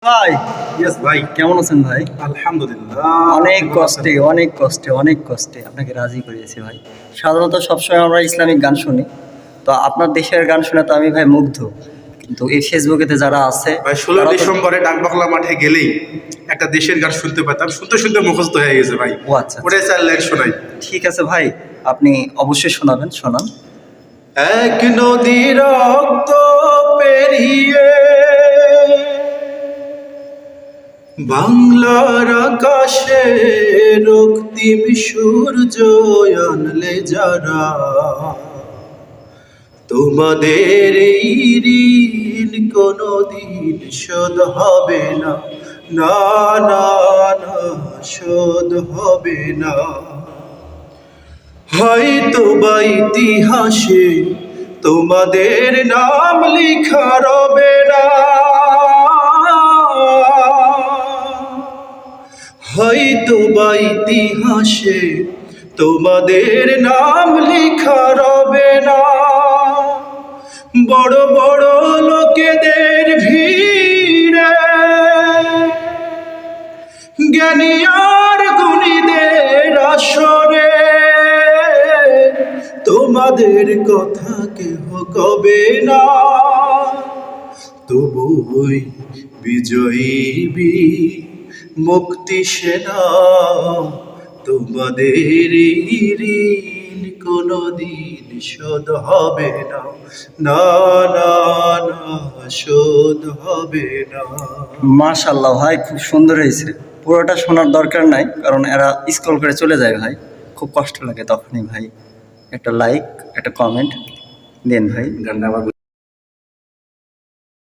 ভাই ইয়েস ভাই, কেমন আছেন ভাই? আলহামদুলিল্লাহ। অনেক কষ্টে আপনাকে রাজি করিয়েছি ভাই। সাধারণত সবসময় আমরা ইসলামিক গান শুনি, তো আপনার দেশের গান শুনে তো আমি ভাই মুগ্ধ। কিন্তু এই ফেসবুকেতে যারা আছে ভাই 16 তারা তো ডিসেম্বরে ডাকবাংলা মাঠে গেলেই একটা দেশের গান শুনতে পেতাম, শুনতে শুনতে মুখস্থ হয়ে গেছে ভাই। ও আচ্ছা, ওরে 4 লাইন শোনাই। ঠিক আছে ভাই, আপনি অবশ্যই শোনান। এক নদী রক্ত পেরিয়ে বাংলার আকাশে রক্তিম সূর্য আনলে যারা, তোমাদের এই ঋণ কোনদিন শোধ হবে না, না না না, শোধ হবে না। হয়তো বা ইতিহাসে তোমাদের নাম লেখা রবে না, হয়তো বা ইতিহাসে তোমাদের নাম লেখা রবে না। বড় বড় লোকেদের ভিড়ে জ্ঞানী আর গুণীদের আসরে তোমাদের কথা কেহ কবে না। তবুই বিজয়ী বীর মুক্তি সেনা, তোমাদের এই ঋণ কোনদিন শোধ হবে না, না না না, শোধ হবে না। মাশাআল্লাহ ভাই, খুব সুন্দর হয়েছে। পুরোটা শোনার দরকার নাই, কারণ এরা স্ক্রল করে চলে যায় ভাই, খুব কষ্ট লাগে তখনই ভাই। একটা লাইক, একটা কমেন্ট দেন ভাই। গানটা আমার